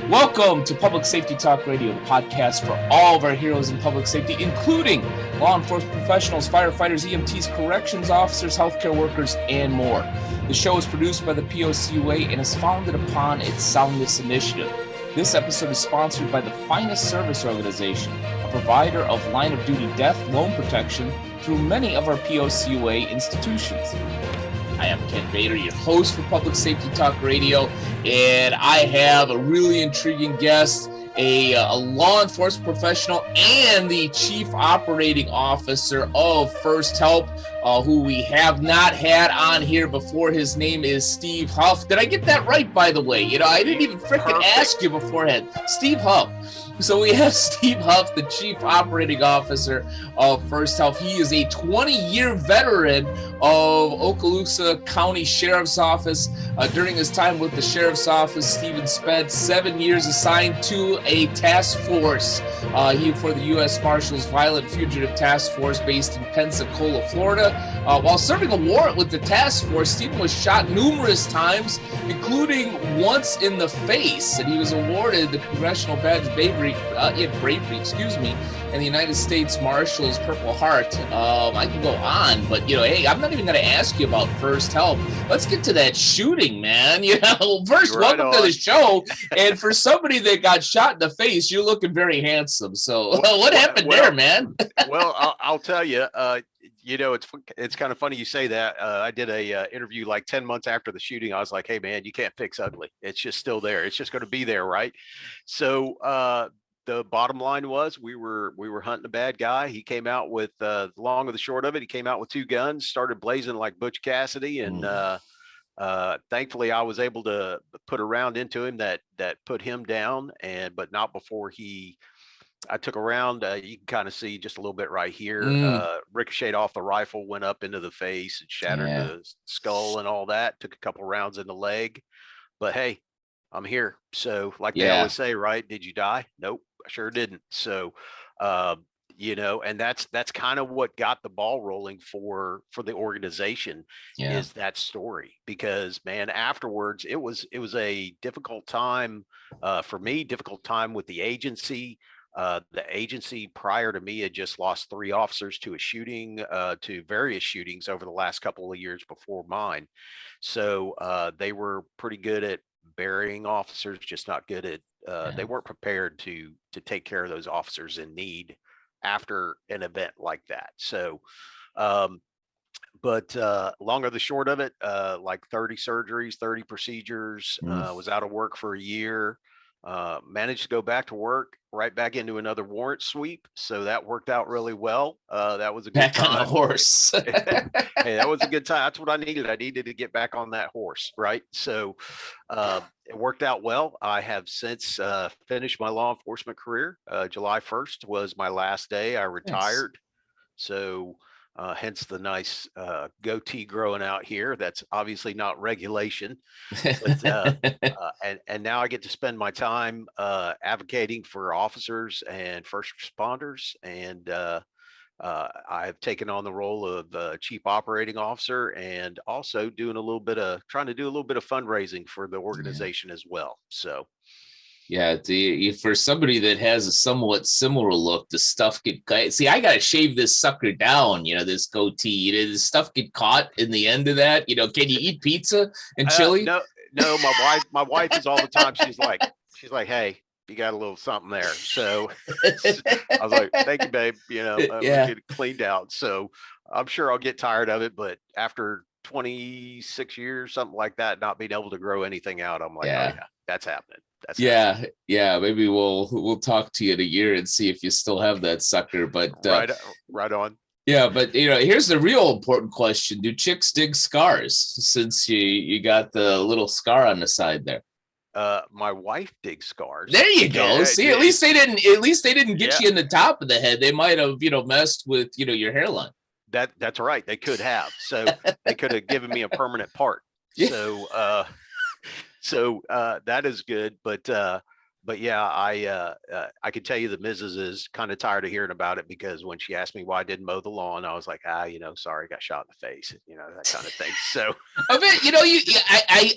Welcome to Public Safety Talk Radio, the podcast for all of our heroes in public safety, including law enforcement professionals, firefighters, EMTs, corrections officers, healthcare workers, and more. The show is produced by the POCUA and is founded upon its Soundness Initiative. This episode is sponsored by the Finest Service Organization, a provider of line-of-duty death loan protection through many of our POCUA institutions. I am Ken Bader, your host for Public Safety Talk Radio, and I have a really intriguing guest, a law enforcement professional and the Chief Operating Officer of H.E.L.P, who we have not had on here before. His name is Steve Huff. Did I get that right, by the way? I didn't even freaking ask you beforehand. Steve Huff. So we have Steve Huff, the Chief Operating Officer of H.E.L.P. He is a 20-year veteran of Okaloosa County Sheriff's Office. During his time with the Sheriff's Office, Stephen spent 7 years assigned to a task force for the U.S. Marshals Violent Fugitive Task Force based in Pensacola, Florida. While serving a warrant with the task force, Stephen was shot numerous times, including once in the face, and he was awarded the Congressional Badge of Bravery, and the United States Marshals Purple Heart. I can go on, but hey, I'm not even going to ask you about H.E.L.P. Let's get to that shooting, man. First, welcome to the show. And for somebody that got shot in the face, you're looking very handsome. So, what happened there, man? I'll tell you. It's kind of funny you say that. I did a interview like 10 months after the shooting. I was like, hey, man, you can't fix ugly. It's just still there. It's just going to be there, right? So the bottom line was we were hunting a bad guy. He came out with the long of the short of it. He came out with two guns, started blazing like Butch Cassidy, and thankfully I was able to put a round into him that put him down, but not before I took a round. You can kind of see just a little bit right here. Ricocheted off the rifle, went up into the face, and shattered the skull and all that. Took a couple rounds in the leg, but hey, I'm here. So like they always say, right? Did you die? Nope, I sure didn't. So, and that's kind of what got the ball rolling for the organization is that story, because man, afterwards it was a difficult time for me, difficult time with the agency. The agency prior to me had just lost 3 officers to a shooting, to various shootings over the last couple of years before mine. So they were pretty good at burying officers, just not good at, they weren't prepared to take care of those officers in need after an event like that. So, but long or the short of it, like 30 surgeries, 30 procedures, was out of work for a year. Managed to go back to work, right back into another warrant sweep. So that worked out really well. That was a good time. Back on the horse. Hey, that was a good time. That's what I needed. I needed to get back on that horse, right? So it worked out well. I have since finished my law enforcement career. July 1st was my last day. I retired. Nice. So hence the nice goatee growing out here. That's obviously not regulation, but, and now I get to spend my time advocating for officers and first responders. And I have taken on the role of Chief Operating Officer, and also trying to do a little bit of fundraising for the organization as well. So. Yeah, for somebody that has a somewhat similar look, the stuff see, I gotta shave this sucker down, this goatee. Does stuff get caught in the end of that? Can you eat pizza and chili? No, my wife is all the time. She's like, hey, you got a little something there. So I was like, thank you, babe. We'll get it cleaned out. So I'm sure I'll get tired of it, but after 26 years, something like that, not being able to grow anything out, I'm like, oh yeah, that's happening. Maybe we'll talk to you in a year and see if you still have that sucker. But right on. Yeah, but here's the real important question: do chicks dig scars? Since you got the little scar on the side there. My wife digs scars. There you go. See, at least they didn't get you in the top of the head. They might have messed with your hairline. That's right. They could have. So they could have given me a permanent part. So. So that is good, but but yeah, I can tell you the Mrs. is kind of tired of hearing about it, because when she asked me why I didn't mow the lawn, I was like, sorry, got shot in the face, that kind of thing. So I mean,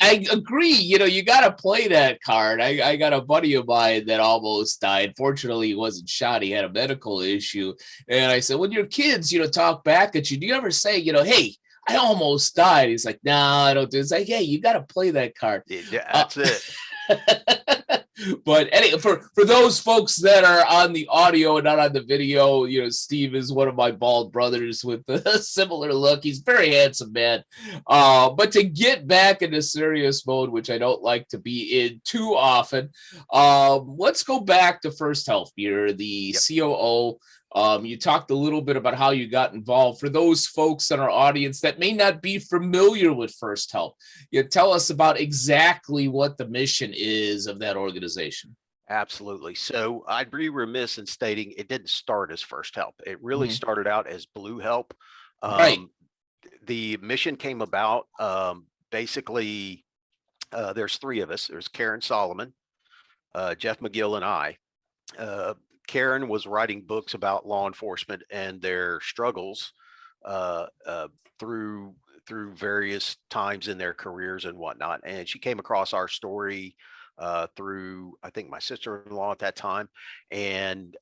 I agree. You got to play that card. I got a buddy of mine that almost died. Fortunately, he wasn't shot. He had a medical issue. And I said, when your kids, talk back at you, do you ever say, hey, I almost died? He's like, no, I don't do it. It's like, hey, you got to play that card. yeah, Uh, that's it. but anyway, for those folks that are on the audio and not on the video, Steve is one of my bald brothers with a similar look. He's a very handsome man. But to get back into serious mode, which I don't like to be in too often, let's go back to First Health. You're the Yep. COO. You talked a little bit about how you got involved. For those folks in our audience that may not be familiar with First Help, you tell us about exactly what the mission is of that organization. Absolutely. So I'd be remiss in stating it didn't start as First Help. It really Mhm. started out as Blue Help. Right. The mission came about, basically, there's three of us. There's Karen Solomon, Jeff McGill, and I. Uh, Karen was writing books about law enforcement and their struggles, uh, uh, through various times in their careers and whatnot. And she came across our story, through, I think, my sister-in-law at that time, and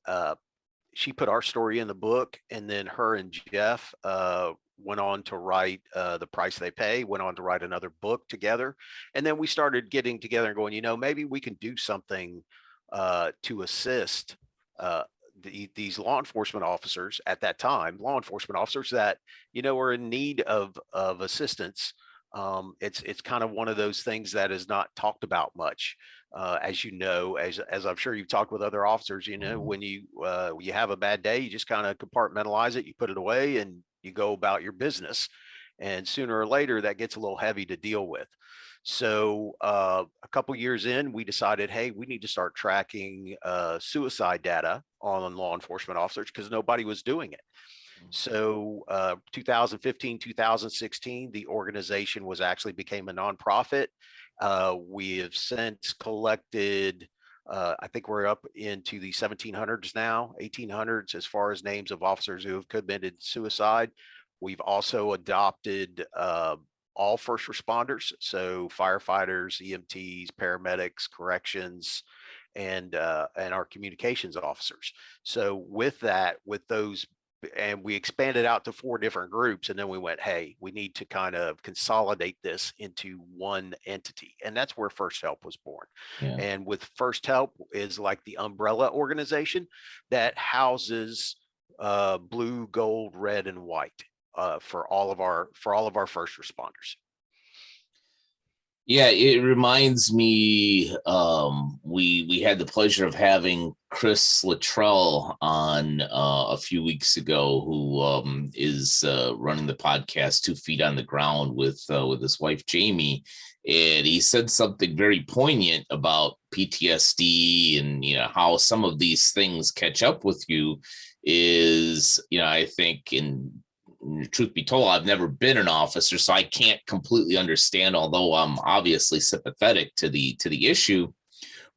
she put our story in the book. And then her and Jeff went on to write The Price They Pay, went on to write another book together. And then we started getting together and going, maybe we can do something to assist uh, these law enforcement officers at that time, law enforcement officers that, are in need of assistance. It's kind of one of those things that is not talked about much. As as I'm sure you've talked with other officers, when you have a bad day, you just kind of compartmentalize it, you put it away, and you go about your business. And sooner or later, that gets a little heavy to deal with. So a couple years in, we decided, hey, we need to start tracking suicide data on law enforcement officers, because nobody was doing it. So 2015, 2016, the organization was actually became a nonprofit. We have since collected, I think we're up into the 1700s now, 1800s, as far as names of officers who have committed suicide. We've also adopted all first responders, so firefighters, EMTs, paramedics, corrections, and our communications officers. So with that, with those, and we expanded out to 4 different groups, and then we went, hey, we need to kind of consolidate this into one entity, and that's where First Help was born. Yeah. And with First Help is like the umbrella organization that houses blue, gold, red, and white, for all of our first responders. Yeah, it reminds me. We had the pleasure of having Chris Luttrell on a few weeks ago, who is running the podcast 2 Feet on the Ground with his wife Jamie, and he said something very poignant about PTSD and how some of these things catch up with you. Is I think in truth be told, I've never been an officer, so I can't completely understand, although I'm obviously sympathetic to the issue.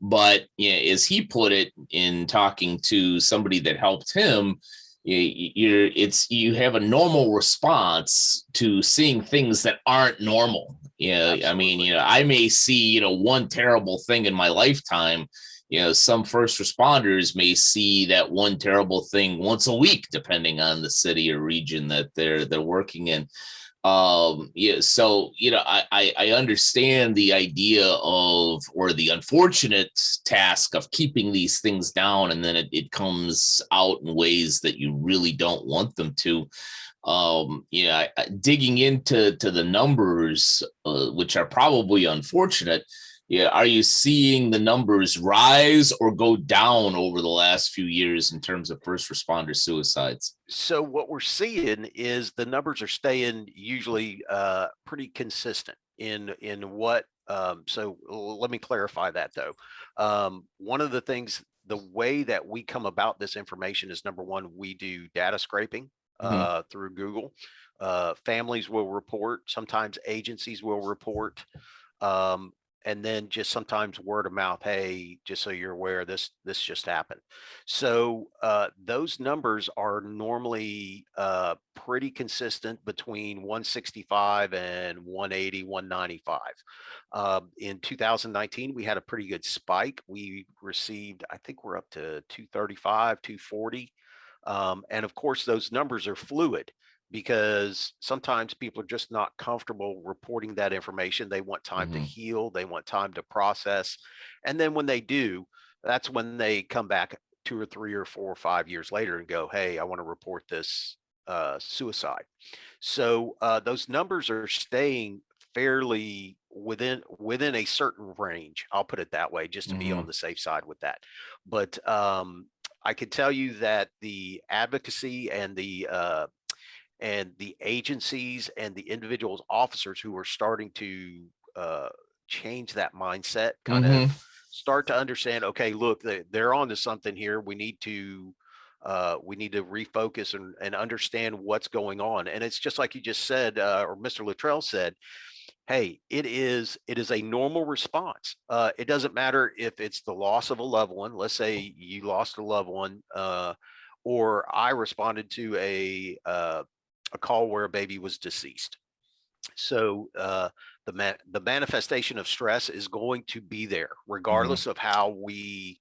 But as he put it in talking to somebody that helped him, you have a normal response to seeing things that aren't normal. I mean, I may see one terrible thing in my lifetime. Some first responders may see that one terrible thing once a week, depending on the city or region that they're working in. Yeah, so I understand the idea of, or the unfortunate task of, keeping these things down, and then it comes out in ways that you really don't want them to. Digging into the numbers, which are probably unfortunate. Yeah, are you seeing the numbers rise or go down over the last few years in terms of first responder suicides? So what we're seeing is the numbers are staying usually pretty consistent in what. So let me clarify that though. One of the things, the way that we come about this information is, number one, we do data scraping Mhm. through Google. Families will report. Sometimes agencies will report. Um, and then just sometimes word of mouth, hey, just so you're aware, this just happened. So those numbers are normally pretty consistent between 165 and 180, 195. In 2019, we had a pretty good spike. We received, I think we're up to 235, 240. And of course, those numbers are fluid because sometimes people are just not comfortable reporting that information. They want time to heal, they want time to process. And then when they do, that's when they come back 2 or 3 or 4 or 5 years later and go, hey, I want to report this suicide. So those numbers are staying fairly within a certain range. I'll put it that way, just to be on the safe side with that. But I can tell you that the advocacy and the agencies and the individuals, officers who are starting to change that mindset, kind of start to understand, okay, look, they're on to something here. We need to refocus and understand what's going on. And it's just like you just said, or Mr. Luttrell said, hey, it is a normal response. It doesn't matter if it's the loss of a loved one. Let's say you lost a loved one, or I responded to a call where a baby was deceased. So the manifestation of stress is going to be there, regardless of how we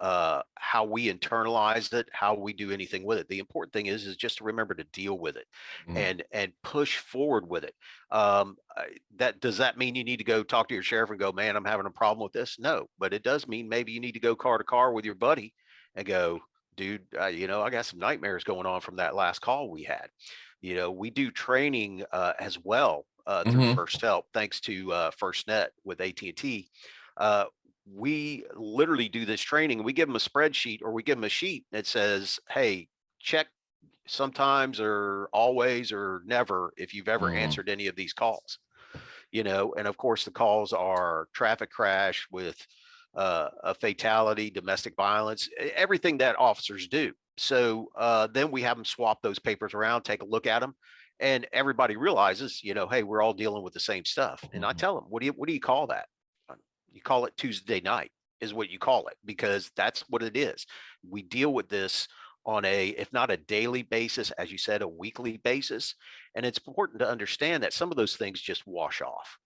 internalize it, how we do anything with it. The important thing is just to remember to deal with it and push forward with it. Does that mean you need to go talk to your sheriff and go, man, I'm having a problem with this? No, but it does mean maybe you need to go car to car with your buddy and go, dude, I got some nightmares going on from that last call we had. We do training as well through First Help, thanks to FirstNet with AT&T. We literally do this training. We give them a spreadsheet, or we give them a sheet that says, hey, check sometimes or always or never if you've ever answered any of these calls. And of course the calls are traffic crash with a fatality, domestic violence, everything that officers do. So then we have them swap those papers around, take a look at them, and everybody realizes, hey, we're all dealing with the same stuff. And I tell them, what do you call that? You call it Tuesday night is what you call it, because that's what it is. We deal with this on if not a daily basis, as you said, a weekly basis. And it's important to understand that some of those things just wash off.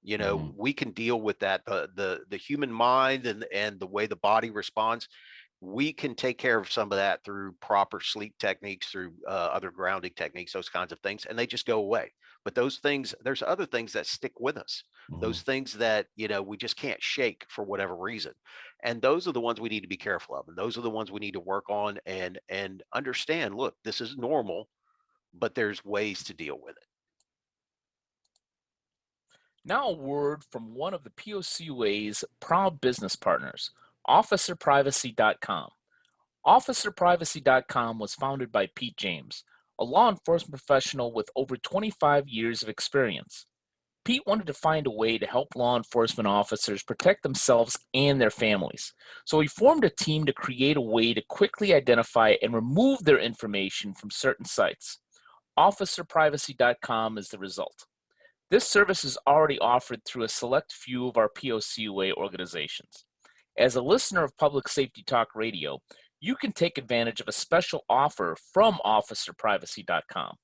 We can deal with that, the human mind and the way the body responds. We can take care of some of that through proper sleep techniques, through other grounding techniques, those kinds of things, and they just go away. But those things, there's other things that stick with us, those things that, we just can't shake for whatever reason. And those are the ones we need to be careful of. And those are the ones we need to work on and understand, look, this is normal, but there's ways to deal with it. Now a word from one of the POCUA's proud business partners, OfficerPrivacy.com. OfficerPrivacy.com was founded by Pete James, a law enforcement professional with over 25 years of experience. Pete wanted to find a way to help law enforcement officers protect themselves and their families. So he formed a team to create a way to quickly identify and remove their information from certain sites. OfficerPrivacy.com is the result. This service is already offered through a select few of our POCUA organizations. As a listener of Public Safety Talk Radio, you can take advantage of a special offer from OfficerPrivacy.com.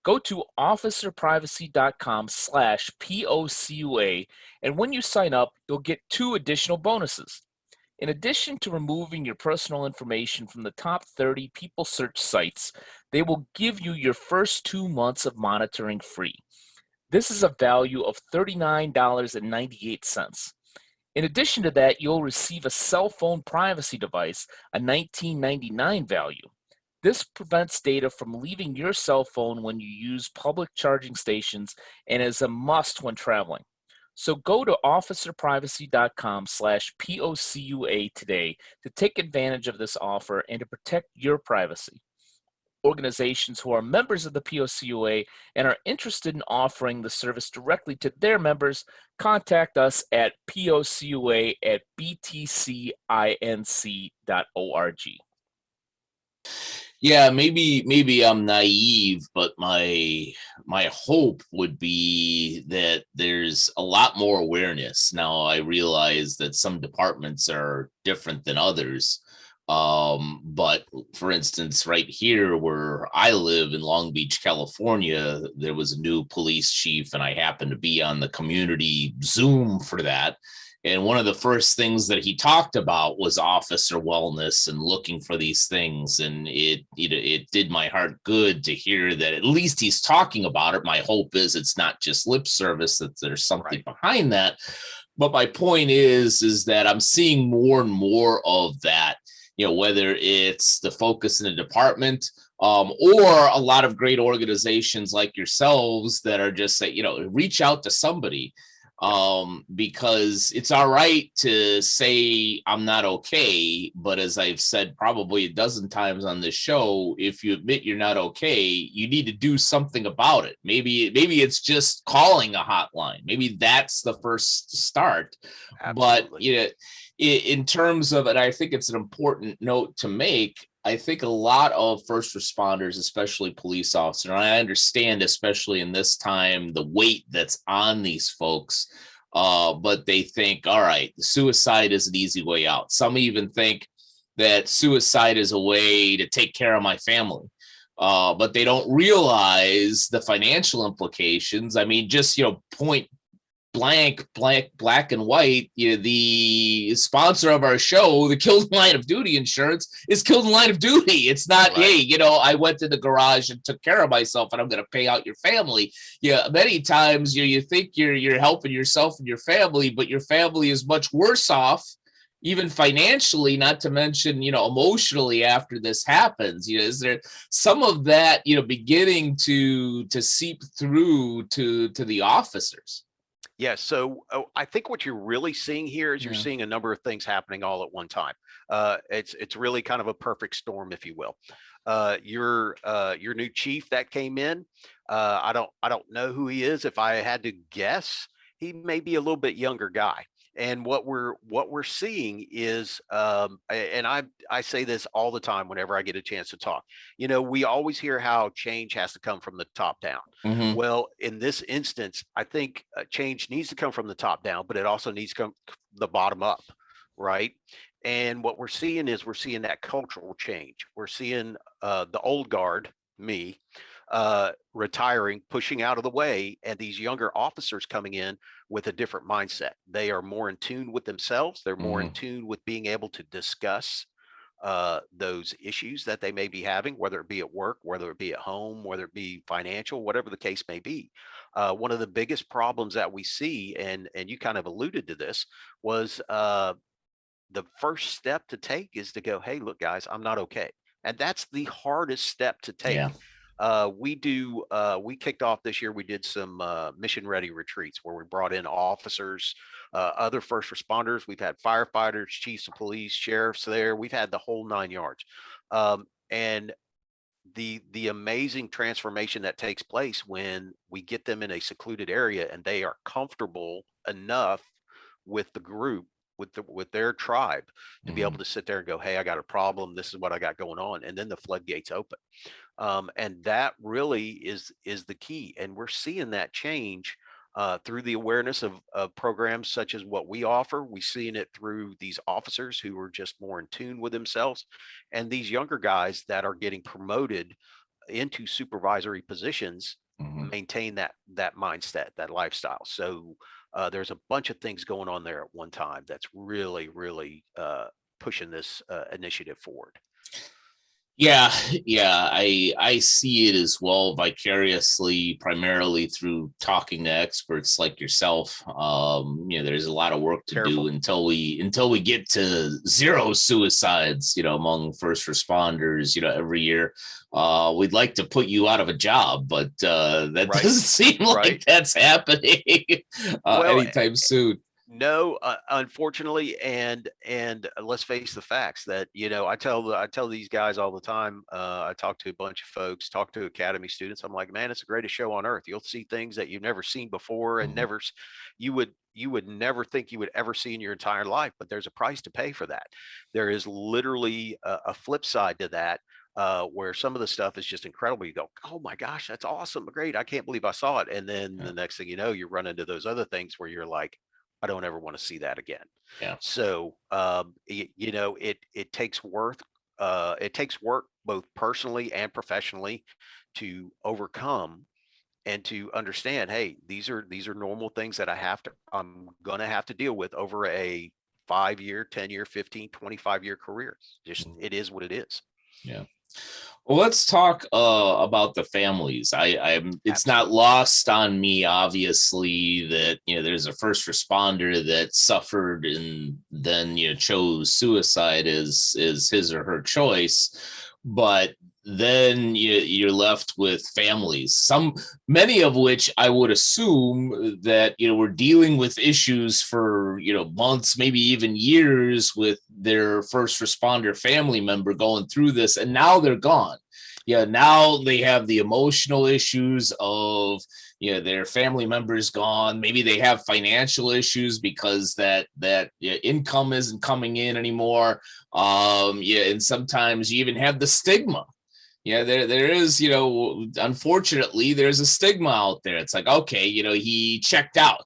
Go to OfficerPrivacy.com/POCUA, and when you sign up, you'll get 2 additional bonuses. In addition to removing your personal information from the top 30 people search sites, they will give you your first 2 months of monitoring free. This is a value of $39.98. In addition to that, you'll receive a cell phone privacy device, a $19.99 value. This prevents data from leaving your cell phone when you use public charging stations and is a must when traveling. So go to officerprivacy.com/POCUA today to take advantage of this offer and to protect your privacy. Organizations who are members of the POCUA and are interested in offering the service directly to their members, contact us at POCUA@btcinc.org. Yeah, maybe I'm naive, but my hope would be that there's a lot more awareness. Now I realize that some departments are different than others. But for instance, right here where I live in Long Beach, California, there was a new police chief, and I happened to be on the community Zoom for that. And one of the first things that he talked about was officer wellness and looking for these things. And it did my heart good to hear that at least he's talking about it. My hope is it's not just lip service, that there's something Right. behind that. But my point is that I'm seeing more and more of that, whether it's the focus in the department, or a lot of great organizations like yourselves that are just say, reach out to somebody, Yep. because it's all right to say I'm not okay, but as I've said probably a dozen times on this show, if you admit you're not okay, you need to do something about it. Maybe it's just calling a hotline. Maybe that's the first start. But Absolutely. in terms of, and I think it's an important note to make, I think a lot of first responders, especially police officers, and I understand, especially in this time, the weight that's on these folks. But they think, all right, suicide is an easy way out. Some even think that suicide is a way to take care of my family. But they don't realize the financial implications. I mean, just, point black and white, the sponsor of our show, the Killed in Line of Duty insurance, is Killed in Line of Duty. It's not, Right. hey, I went to the garage and took care of myself and I'm going to pay out your family. Yeah, many times you think you're helping yourself and your family, but your family is much worse off, even financially, not to mention, emotionally after this happens. Is there some of that, beginning to seep through to the officers? Yeah. So I think what you're really seeing here is you're Yeah. seeing a number of things happening all at one time. It's really kind of a perfect storm, if you will. Your new chief that came in. I don't know who he is. If I had to guess, he may be a little bit younger guy. And what we're seeing is, and I say this all the time whenever I get a chance to talk. We always hear how change has to come from the top down. Mm-hmm. Well, in this instance, I think change needs to come from the top down, but it also needs to come the bottom up, right? And what we're seeing is we're seeing that cultural change. We're seeing the old guard, me, retiring, pushing out of the way, and these younger officers coming in with a different mindset. They are more in tune with themselves. They're more in Mm-hmm. tune with being able to discuss those issues that they may be having, whether it be at work, whether it be at home, whether it be financial, whatever the case may be. One of the biggest problems that we see, and you kind of alluded to this, was the first step to take is to go, hey, look, guys, I'm not okay. And that's the hardest step to Yeah. take. We kicked off this year. We did some mission ready retreats where we brought in officers, other first responders. We've had firefighters, chiefs of police, sheriffs there. We've had the whole 9 yards. And the amazing transformation that takes place when we get them in a secluded area and they are comfortable enough with the group, with their tribe, to be Mm-hmm. able to sit there and go, hey, I got a problem, this is what I got going on, and then the floodgates open. And that really is the key, and we're seeing that change through the awareness of programs such as what we offer. We're seeing it through these officers who are just more in tune with themselves, and these younger guys that are getting promoted into supervisory positions Mm-hmm. maintain that mindset, that lifestyle. So there's a bunch of things going on there at one time that's really pushing this initiative forward. Yeah, I see it as well vicariously, primarily through talking to experts like yourself. There's a lot of work to do Careful. until we get to zero suicides, among first responders, every year. We'd like to put you out of a job, but that Right. doesn't seem like Right. that's happening Well, anytime soon. no, unfortunately, and let's face the facts that I tell these guys all the time. I talk to a bunch of folks, talk to academy students. I'm like, man, it's the greatest show on earth. You'll see things that you've never seen before, and Mhm. you would never think you would ever see in your entire life. But there's a price to pay for that. There is literally a flip side to that. where some of the stuff is just incredible. You go, oh my gosh, that's awesome, great, I can't believe I saw it. And then Yeah. the next thing you know, you run into those other things where you're like, I don't ever want to see that again. Yeah. So it takes work both personally and professionally to overcome and to understand, hey, these are normal things that I'm gonna have to deal with over a 5 year, 10 year, 15, 25 year career. Just Mhm. it is what it is. Yeah. Well, let's talk about the families. It's not Absolutely. lost on me, obviously, that there's a first responder that suffered and then chose suicide as his or her choice, but then you're left with families, many of which I would assume that were dealing with issues for months, maybe even years, with their first responder family member going through this, and now they're gone. Yeah, now they have the emotional issues of their family members gone. Maybe they have financial issues because that income isn't coming in anymore. Yeah, and sometimes you even have the stigma. Yeah, there is, unfortunately, there's a stigma out there. It's like, okay, he checked out.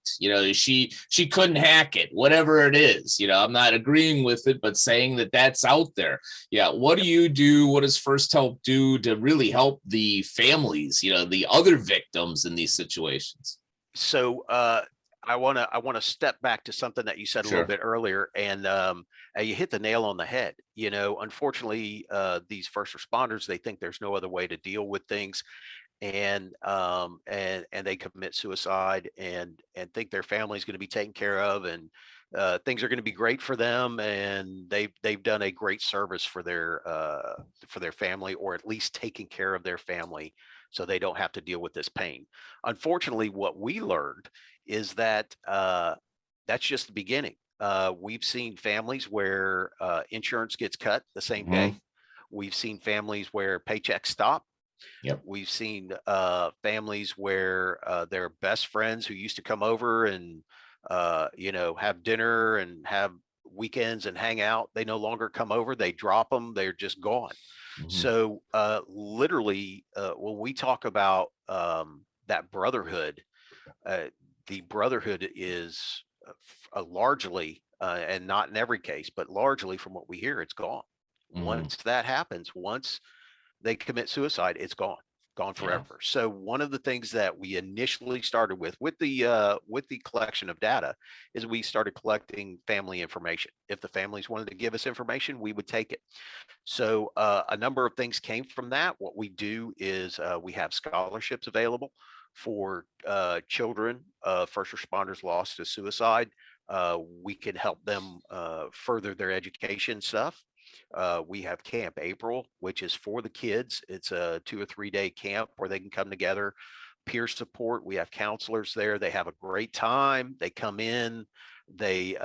She couldn't hack it, whatever it is. I'm not agreeing with it, but saying that that's out there. Yeah, what do Yep. you do? What does First Help do to really help the families, the other victims in these situations? So I want to step back to something that you said a little Sure. bit earlier, and you hit the nail on the head. Unfortunately, these first responders, they think there's no other way to deal with things, and they commit suicide and think their family's going to be taken care of, and things are going to be great for them, and they've done a great service for their family, or at least taking care of their family so they don't have to deal with this pain. Unfortunately, what we learned is that that's just the beginning. We've seen families where insurance gets cut the same Hmm. day. We've seen families where paychecks stop. Yep. We've seen families where their best friends who used to come over and have dinner and have weekends and hang out, they no longer come over. They drop them. They're just gone. Hmm. So literally, when we talk about that brotherhood, uh, the brotherhood is largely, and not in every case, but largely from what we hear, it's gone. Hmm. Once that happens, once they commit suicide, it's gone Yeah. forever. So one of the things that we initially started with the collection of data is we started collecting family information. If the families wanted to give us information, we would take it. So a number of things came from that. What we do is we have scholarships available for children of first responders lost to suicide. We can help them further their education stuff. We have Camp April, which is for the kids. It's a 2 or 3 day camp where they can come together, peer support. We have counselors there. They have a great time. They come in, they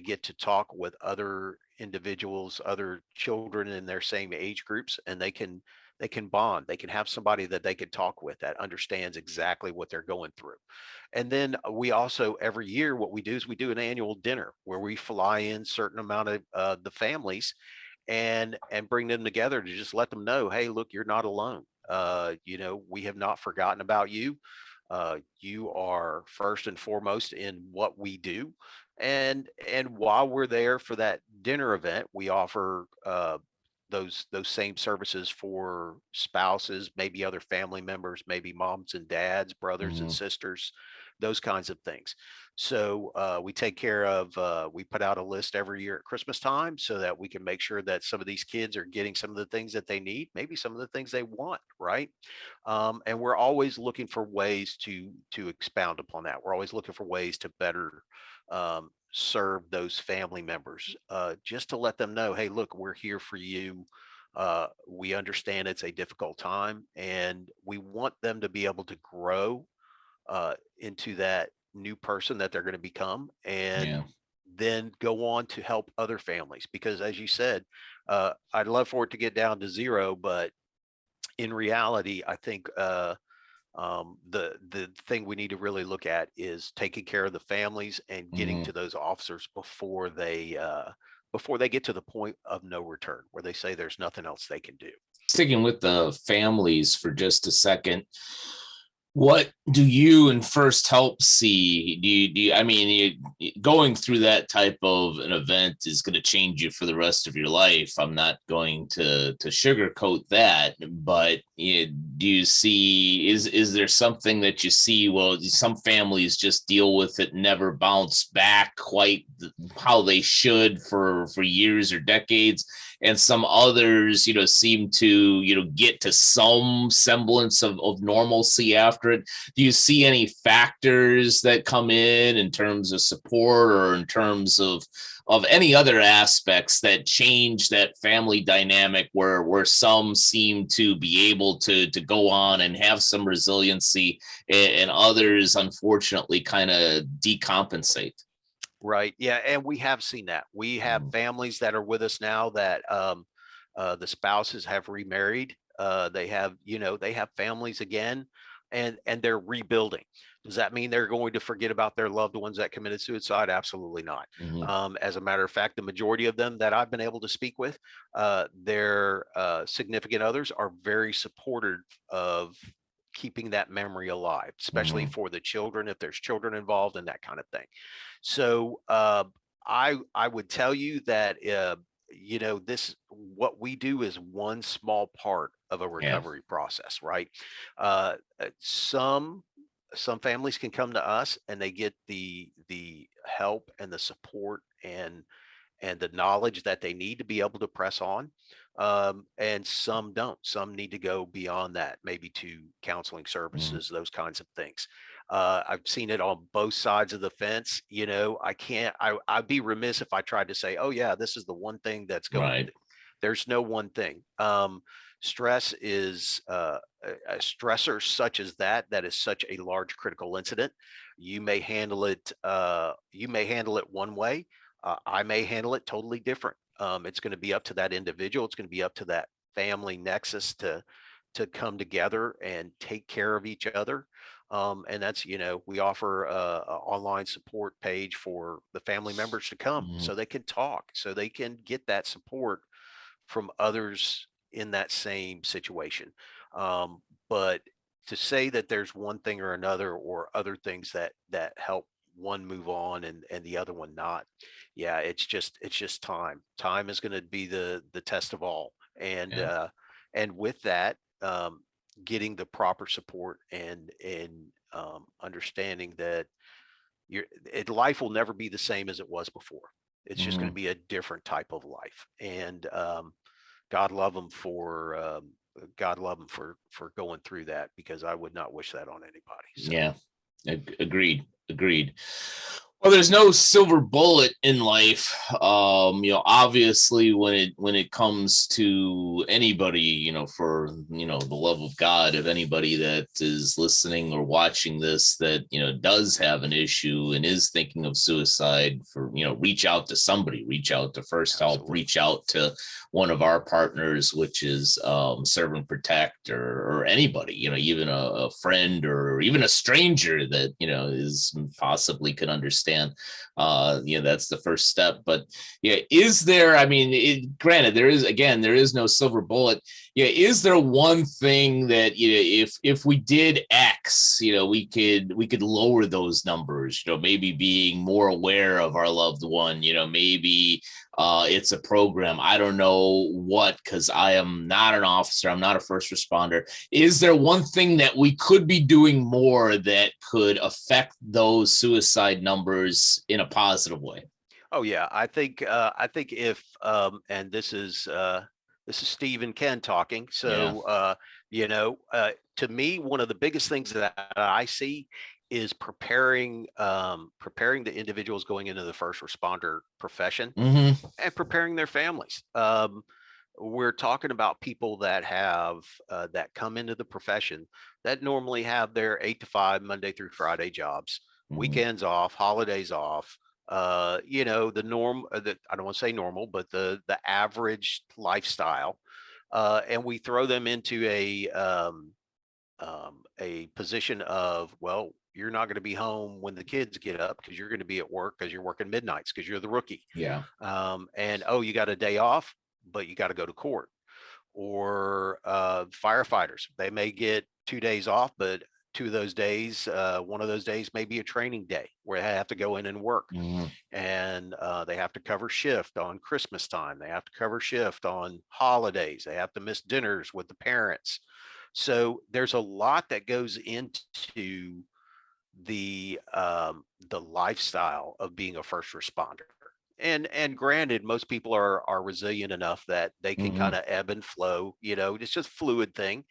get to talk with other individuals, other children in their same age groups, and they can bond. They can have somebody that they can talk with that understands exactly what they're going through. And then we also, every year, what we do is we do an annual dinner where we fly in certain amount of the families and bring them together to just let them know, hey, look, you're not alone. We have not forgotten about you. You are first and foremost in what we do. And while we're there for that dinner event, we offer those same services for spouses, maybe other family members, maybe moms and dads, brothers and Hmm. sisters, those kinds of things. So we take care of, we put out a list every year at Christmas time so that we can make sure that some of these kids are getting some of the things that they need, maybe some of the things they want, right? And we're always looking for ways to expound upon that. We're always looking for ways to better serve those family members, just to let them know, hey, look, we're here for you. We understand it's a difficult time, and we want them to be able to grow into that new person that they're going to become, Yeah. and then go on to help other families. Because as you said, I'd love for it to get down to zero, but in reality, I think the thing we need to really look at is taking care of the families and getting Hmm. to those officers before they get to the point of no return, where they say there's nothing else they can do. Sticking with the families for just a second, what do you and First Help see? I mean, going through that type of an event is going to change you for the rest of your life. I'm not going to sugarcoat that, but do you see, is there something that you see? Well, some families just deal with it, never bounce back quite how they should for years or decades. And some others, seem to, get to some semblance of normalcy after it. Do you see any factors that come in terms of support or in terms of any other aspects that change that family dynamic where some seem to be able to go on and have some resiliency and others unfortunately kind of decompensate? Right. Yeah. And we have seen that. We have Mhm. families that are with us now that the spouses have remarried. They have families again, and they're rebuilding. Does that mean they're going to forget about their loved ones that committed suicide? Absolutely not. Mhm. As a matter of fact, the majority of them that I've been able to speak with, their significant others are very supportive of keeping that memory alive, especially Mhm. for the children, if there's children involved and that kind of thing. So I would tell you that this what we do is one small part of a Yeah. recovery process, right? Uh, some families can come to us and they get the help and the support and the knowledge that they need to be able to press on. And some don't. Some need to go beyond that, maybe to counseling Mhm. services, those kinds of things. I've seen it on both sides of the fence. I can't, I'd be remiss if I tried to say, oh, yeah, this is the one thing that's going. Right. There's no one thing. Stress is a stressor such as that is such a large critical incident. You may handle it. You may handle it one way. I may handle it totally different. It's going to be up to that individual. It's going to be up to that family nexus to come together and take care of each other. And that's, we offer a online support page for the family members to come Mhm. so they can talk, so they can get that support from others in that same situation. But to say that there's one thing or another or other things that help one move on and the other one not, yeah, it's just time. Time is going to be the test of all, and Yeah. uh, and with that, getting the proper support and understanding that life will never be the same as it was before. It's just going to Mhm. be a different type of life, and God love them for God love them for going through that, because I would not wish that on anybody. So Yeah. Agreed. Agreed. Well, there's no silver bullet in life. Obviously, when it comes to anybody, for the love of God, if anybody that is listening or watching this that does have an issue and is thinking of suicide, for reach out to somebody, reach out to First Help, absolutely, reach out to one of our partners, which is Serve and Protect, or anybody, even a friend or even a stranger that is possibly could understand. That's the first step. But yeah, is there? I mean, granted, there is no silver bullet. Yeah, is there one thing that if we did X, we could lower those numbers? Maybe being more aware of our loved one. Maybe it's a program. I don't know what, because I am not an officer. I'm not a first responder. Is there one thing that we could be doing more that could affect those suicide numbers in a positive way? oh yeah, I think if and this is Steve and Ken talking. Yeah. So to me, one of the biggest things that I see is preparing the individuals going into the first responder profession Hmm. and preparing their families. We're talking about people that have that come into the profession that normally have their 8 to 5 Monday through Friday jobs, Hmm. weekends off, holidays off. The norm. I don't want to say normal, but the average lifestyle, and we throw them into a position of, well, you're not going to be home when the kids get up because you're going to be at work because you're working midnights because you're the rookie. Yeah. And oh, you got a day off, but you got to go to court. or firefighters. They may get 2 days off, but 2 of those days, one of those days may be a training day where they have to go in and work. Mhm. And they have to cover shift on Christmas time. They have to cover shift on holidays. They have to miss dinners with the parents. So there's a lot that goes into the lifestyle of being a first responder. And granted, most people are resilient enough that they can kind Mhm. of ebb and flow, it's just fluid thing.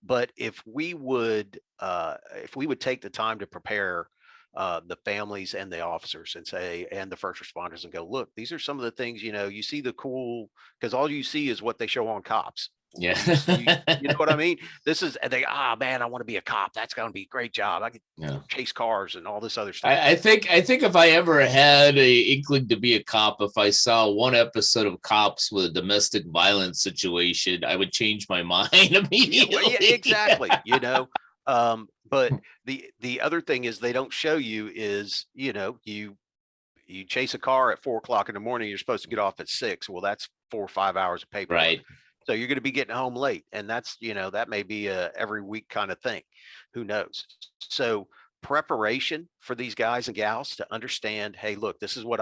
But if we would take the time to prepare the families and the officers and say, and the first responders, and go, look, these are some of the things, you see the cool, because all you see is what they show on cops. Yeah. You know what I mean? This is, and they, man, I want to be a cop. That's going to be a great job. I could Yeah. chase cars and all this other stuff. I think if I ever had a inkling to be a cop, if I saw one episode of Cops with a domestic violence situation, I would change my mind Yeah, well, yeah, immediately. exactly. But the other thing is they don't show you is, you chase a car at 4 o'clock in the morning, you're supposed to get off at 6. Well, that's 4 or 5 hours of paperwork. Right. So you're going to be getting home late. And that's, that may be a every week kind of thing. Who knows? So preparation for these guys and gals to understand, hey, look, this is what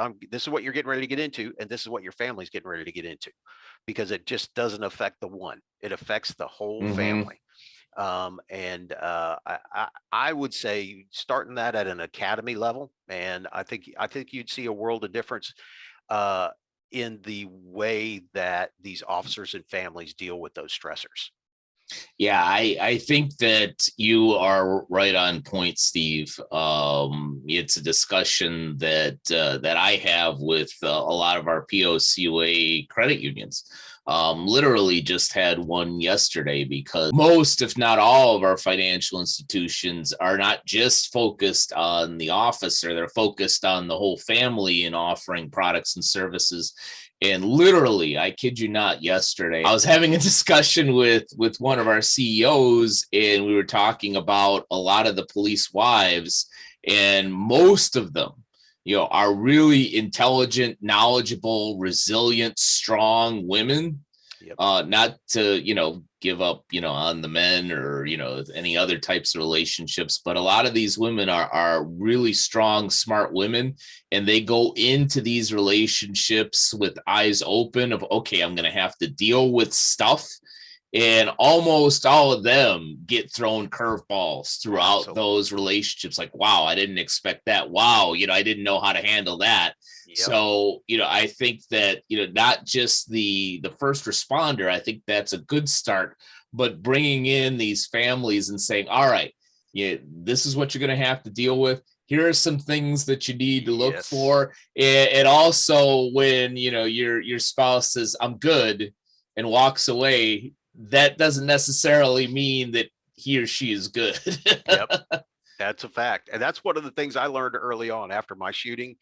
you're getting ready to get into, and this is what your family's getting ready to get into, because it just doesn't affect the one, it affects the whole Mm-hmm. family. And I would say starting that at an academy level, and I think you'd see a world of difference uh, in the way that these officers and families deal with those stressors. Yeah, I think that you are right on point, Steve. It's a discussion that I have with a lot of our POCUA credit unions. Literally just had one yesterday, because most, if not all, of our financial institutions are not just focused on the officer; they're focused on the whole family and offering products and services. And literally, I kid you not, yesterday I was having a discussion with one of our CEOs, and we were talking about a lot of the police wives, and most of them, are really intelligent, knowledgeable, resilient, strong women. Yep. Not to, give up, on the men, or, any other types of relationships. But a lot of these women are really strong, smart women. And they go into these relationships with eyes open of, okay, I'm going to have to deal with stuff. And almost all of them get thrown curveballs throughout Absolutely. those relationships. Like, wow, I didn't expect that. Wow, I didn't know how to handle that. Yep. So, I think that, not just the first responder, I think that's a good start, but bringing in these families and saying, all right, this is what you're going to have to deal with. Here are some things that you need to look Yes. for. And also, when, your spouse says, I'm good, and walks away, that doesn't necessarily mean that he or she is good. Yep. That's a fact. And that's one of the things I learned early on after my shooting.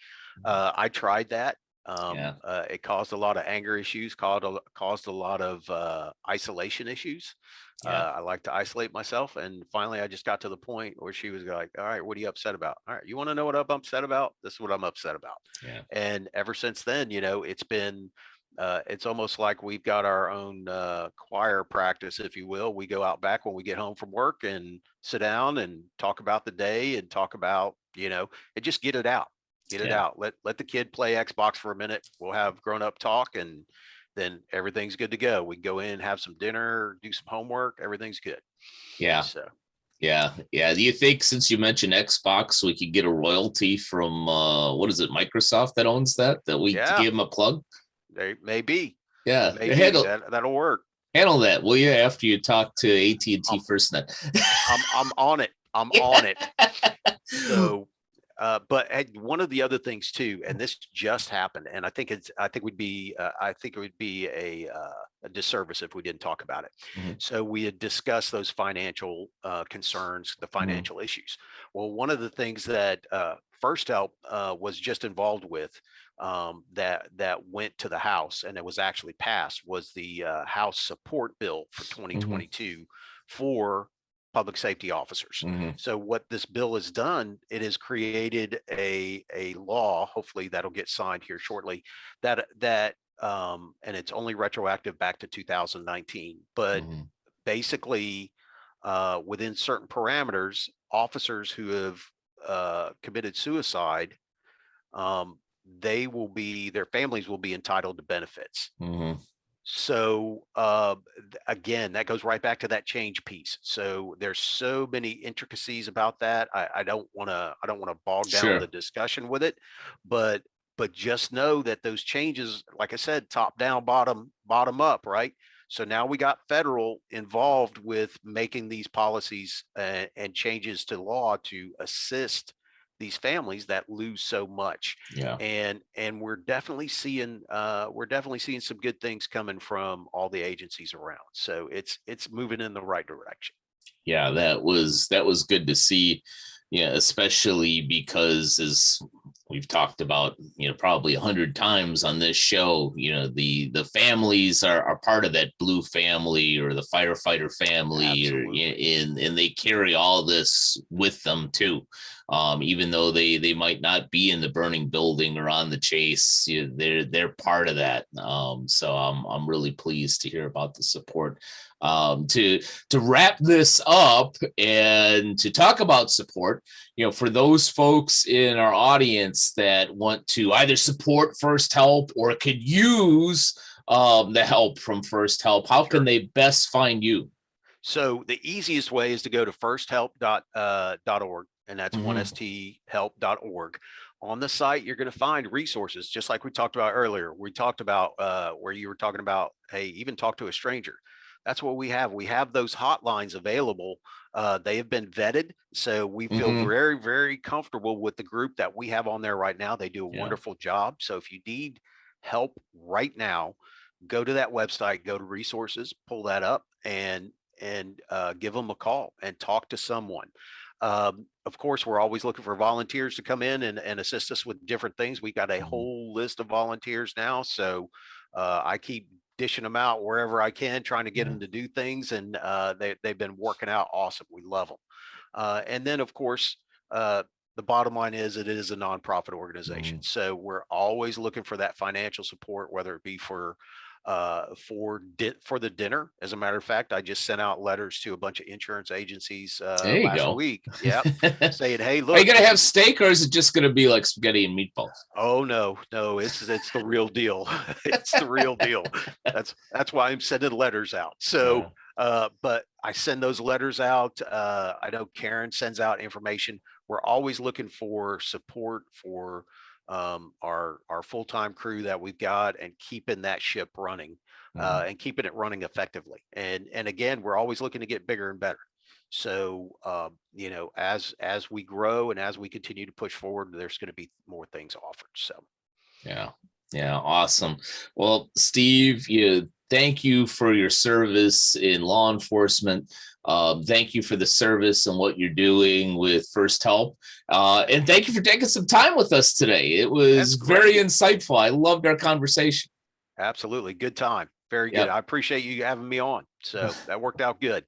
I tried that. Yeah. It caused a lot of anger issues, caused a lot of isolation issues. Yeah. I like to isolate myself. And finally, I just got to the point where she was like, all right, what are you upset about? All right, you want to know what I'm upset about? This is what I'm upset about. Yeah. And ever since then, it's almost like we've got our own choir practice, if you will. We go out back when we get home from work and sit down and talk about the day and talk about, and just get it out. Get it Yeah. out. Let the kid play Xbox for a minute. We'll have grown up talk, and then everything's good to go. We can go in, have some dinner, do some homework. Everything's good. Yeah. So Yeah. Yeah. Do you think, since you mentioned Xbox, we could get a royalty from what is it, Microsoft that owns that we yeah, give them a plug? they may be. Yeah. Maybe that'll work. Handle that, will you, after you talk to AT&T FirstNet? I'm on it. I'm on it. So but one of the other things too, and this just happened, and I think it would be a disservice if we didn't talk about it. Mhm. So we had discussed those financial concerns, the financial issues. Well, one of the things that First Help was just involved with, that went to the House and it was actually passed, was the House support bill for 2022 for public safety officers. Mhm. So what this bill has done, it has created a law, hopefully that'll get signed here shortly, that and it's only retroactive back to 2019. But Mhm. basically, within certain parameters, officers who have committed suicide, um, their families will be entitled to benefits. Mhm. So again, that goes right back to that change piece. So there's so many intricacies about that. I don't want to bog down the Sure. discussion with it, but just know that those changes, like I said, top down, bottom up, right? So now we got federal involved with making these policies and changes to law to assist these families that lose so much. Yeah. And we're definitely seeing some good things coming from all the agencies around. So it's moving in the right direction. Yeah, that was good to see. Yeah, especially because, as we've talked about, probably 100 times on this show, the families are part of that blue family or the firefighter family, or Absolutely. and they carry all this with them too. Even though they might not be in the burning building or on the chase, they're part of that. So I'm really pleased to hear about the support. To wrap this up and to talk about support, for those folks in our audience that want to either support First Help or could use the help from First Help, how can Sure. they best find you? So the easiest way is to go to firsthelp.org, and that's one Mhm. sthelp.org. On the site, you're going to find resources, just like we talked about earlier. We talked about where you were talking about, hey, even talk to a stranger. That's what we have. We have those hotlines available. They have been vetted, so we feel Mhm. very, very comfortable with the group that we have on there right now. They do a Yeah. wonderful job. So if you need help right now, go to that website, go to resources, pull that up, and give them a call and talk to someone. Of course, we're always looking for volunteers to come in and assist us with different things. We got a Mhm. whole list of volunteers now, so I keep dishing them out wherever I can, trying to get Yeah. them to do things, and they've been working out awesome. We love them. And then, of course, the bottom line is it is a nonprofit organization, Mhm. so we're always looking for that financial support, whether it be for the dinner. As a matter of fact, I just sent out letters to a bunch of insurance agencies There you last go. week. Yep, saying, "Hey, Are you look, gonna this have is." steak, or is it just gonna be like spaghetti and meatballs? Oh no, no, it's the real deal. It's the real deal. That's why I'm sending letters out. So, Yeah. but I send those letters out. I know Karen sends out information. We're always looking for support for our full time crew that we've got, and keeping that ship running, Mhm. and keeping it running effectively. And again, we're always looking to get bigger and better. So, as we grow and as we continue to push forward, there's going to be more things offered. So, Yeah. Yeah. Awesome. Well, Steve, thank you for your service in law enforcement. Thank you for the service and what you're doing with First Help. And thank you for taking some time with us today. It that's was very great. insightful. I loved our conversation. Absolutely. Good time. Very good. Yep. I appreciate you having me on. So that worked out good.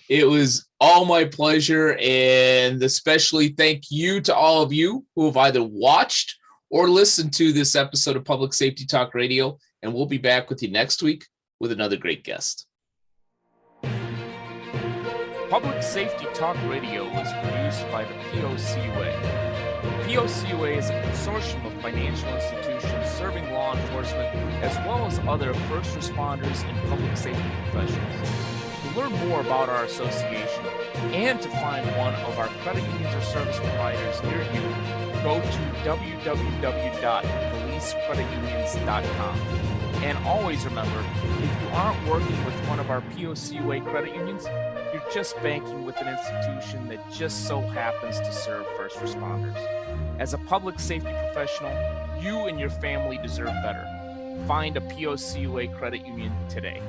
It was all my pleasure. And especially thank you to all of you who have either watched or listened to this episode of Public Safety Talk Radio. And we'll be back with you next week with another great guest. Public Safety Talk Radio was produced by the POCUA. The POCUA is a consortium of financial institutions serving law enforcement as well as other first responders and public safety professionals. To learn more about our association and to find one of our credit unions or service providers near you, go to www.policecreditunions.com. And always remember, if you aren't working with one of our POCUA credit unions, you're just banking with an institution that just so happens to serve first responders. As a public safety professional, you and your family deserve better. Find a POCUA credit union today.